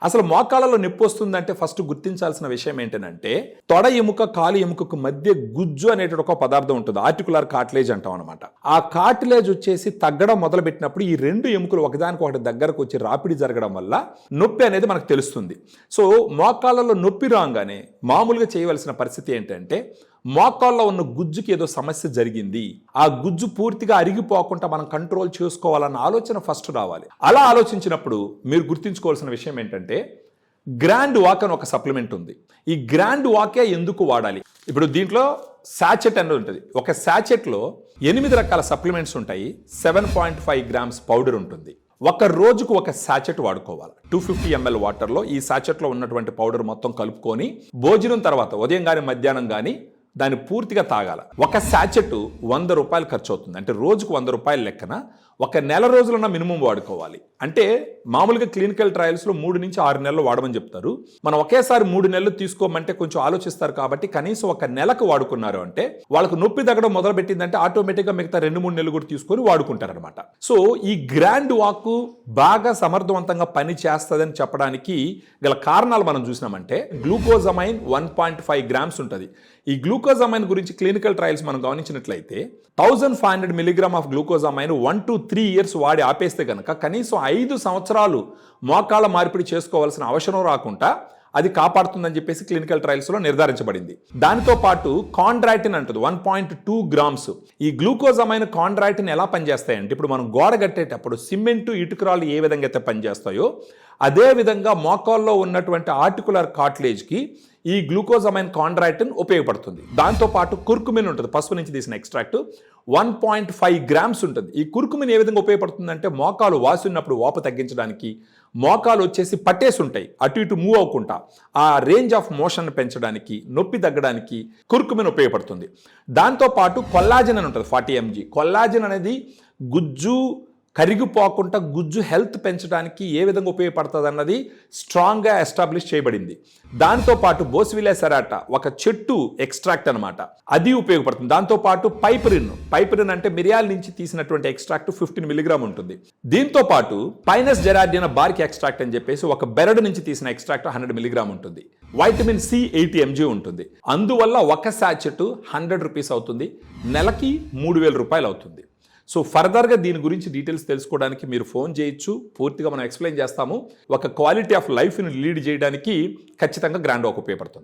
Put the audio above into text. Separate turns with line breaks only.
అసలు మోకాళ్ళలో నొప్పి వస్తుందంటే ఫస్ట్ గుర్తించాల్సిన విషయం ఏంటంటే తొడ ఎముక కాలు ఎముకకు మధ్య గుజ్జు అనేటువంటి ఒక పదార్థం ఉంటుంది, ఆర్టికులర్ కార్టిలేజ్ అంటాం అనమాట. ఆ కార్టిలేజ్ వచ్చేసి తగ్గడం మొదలు పెట్టినప్పుడు ఈ రెండు ఎముకలు ఒకదానికి ఒకటి దగ్గరకు వచ్చి రాపిడి జరగడం వల్ల నొప్పి అనేది మనకు తెలుస్తుంది. సో మోకాళ్ళలో నొప్పి రాగానే మామూలుగా చేయవలసిన పరిస్థితి ఏంటంటే మోకాల్లో ఉన్న గుజ్జుకి ఏదో సమస్య జరిగింది, ఆ గుజ్జు పూర్తిగా అరిగిపోకుండా మనం కంట్రోల్ చేసుకోవాలన్న ఆలోచన ఫస్ట్ రావాలి. అలా ఆలోచించినప్పుడు మీరు గుర్తుంచుకోవాల్సిన విషయం ఏంటంటే గ్రాండ్ వాక్ అని ఒక సప్లిమెంట్ ఉంది. ఈ గ్రాండ్ వాకే ఎందుకు వాడాలి? ఇప్పుడు దీంట్లో సాచెట్ అనేది ఉంటుంది. ఒక సాచెట్లో 8 రకాల సప్లిమెంట్స్ ఉంటాయి. 7.5 గ్రామ్స్ పౌడర్ ఉంటుంది. ఒక రోజుకు ఒక సాచెట్ వాడుకోవాలి. 250 ml వాటర్లో ఈ సాచెట్లో ఉన్నటువంటి పౌడర్ మొత్తం కలుపుకొని భోజనం తర్వాత ఉదయం కానీ మధ్యాహ్నం కానీ దాన్ని పూర్తిగా తాగాల. ఒక సాచెట్ 100 రూపాయలు ఖర్చు అవుతుంది. అంటే రోజుకు 100 రూపాయల లెక్కన ఒక నెల రోజులన్న మినిమం వాడుకోవాలి. అంటే మామూలుగా క్లినికల్ ట్రయల్స్లో 3 నుంచి 6 నెలలు వాడమని చెప్తారు. మనం ఒకేసారి 3 నెలలు తీసుకోమంటే కొంచెం ఆలోచిస్తారు. కాబట్టి కనీసం ఒక నెలకు వాడుకున్నారు అంటే వాళ్ళకు నొప్పి తగ్గడం మొదలు పెట్టిందంటే ఆటోమేటిక్గా మిగతా 2-3 నెలలు కూడా తీసుకొని వాడుకుంటారనమాట. సో ఈ గ్రాండ్ వాక్ బాగా సమర్థవంతంగా పని చేస్తుందని చెప్పడానికి గల కారణాలు మనం చూసినామంటే గ్లూకోజమైన్ 1.5 గ్రామ్స్ ఉంటుంది. ఈ గ్లూకోజమైన్ గురించి క్లినికల్ ట్రయల్స్ మనం గమనించినట్లయితే 1500 milligram of glucosamine 1 to 3 years వాడి ఆపేస్తే కనుక కనీసం 5 సంవత్సరాలు మోకాళ్ళ మార్పిడి చేసుకోవాల్సిన అవసరం రాకుండా అది కాపాడుతుందని చెప్పేసి క్లినికల్ ట్రయల్స్లో నిర్ధారించబడింది. దానితో పాటు కాండ్రాటిన్ అంటుంది 1.2 గ్రామ్స్. ఈ గ్లూకోజమైన్ కాండ్రాటిన్ ఎలా పనిచేస్తాయంటే ఇప్పుడు మనం గోడ కట్టేటప్పుడు సిమెంటు ఇటుకరాలు ఏ విధంగా అయితే పనిచేస్తాయో అదే విధంగా మోకాల్లో ఉన్నటువంటి ఆర్టికులర్ కార్టిలేజ్కి ఈ గ్లూకోజమైన్ కాండ్రాటిన్ ఉపయోగపడుతుంది. దాంతోపాటు కుర్కుమిన్ ఉంటుంది, పసుపు నుంచి తీసిన ఎక్స్ట్రాక్ట్ 1.5 గ్రామ్స్ ఉంటుంది. ఈ కుర్కుమిన్ ఏ విధంగా ఉపయోగపడుతుందంటే మోకాలు వాసినప్పుడు వాపు తగ్గించడానికి, మోకాలు వచ్చేసి పట్టేసి ఉంటాయి అటు ఇటు మూవ్ అవ్వకుండా ఆ రేంజ్ ఆఫ్ మోషన్ పెంచడానికి, నొప్పి తగ్గడానికి కుర్కుమిన్ ఉపయోగపడుతుంది. దాంతోపాటు కొల్లాజెన్ అని ఉంటుంది 40 mg. కొల్లాజెన్ అనేది గుజ్జు కరిగిపోకుండా గుజ్జు హెల్త్ పెంచడానికి ఏ విధంగా ఉపయోగపడుతుంది అన్నది స్ట్రాంగ్గా ఎస్టాబ్లిష్ చేయబడింది. దాంతోపాటు బోస్విలా సెరాటా ఒక చెట్టు ఎక్స్ట్రాక్ట్ అనమాట, అది ఉపయోగపడుతుంది. దాంతోపాటు పైపరిన్ అంటే మిరియాల నుంచి తీసినటువంటి ఎక్స్ట్రాక్ట్ 15 మిలీగ్రామ్ ఉంటుంది. దీంతో పాటు పైనస్ జెరార్డినా బార్క్ ఎక్స్ట్రాక్ట్ అని చెప్పేసి ఒక బెరడు నుంచి తీసిన ఎక్స్ట్రాక్ట్ 100 మిలీగ్రామ్ ఉంటుంది. వైటమిన్ సి 80 mg ఉంటుంది. అందువల్ల ఒక సాచెట్ 100 రూపీస్ అవుతుంది, నెలకి 3000 రూపాయలు అవుతుంది. సో ఫర్దర్గా దీని గురించి డీటెయిల్స్ తెలుసుకోవడానికి మీరు ఫోన్ చేయొచ్చు, పూర్తిగా మనం ఎక్స్ప్లెయిన్ చేస్తాము. ఒక క్వాలిటీ ఆఫ్ లైఫ్ని లీడ్ చేయడానికి ఖచ్చితంగా గ్రాండ్ వాక్ ఉపయోగపడుతుంది.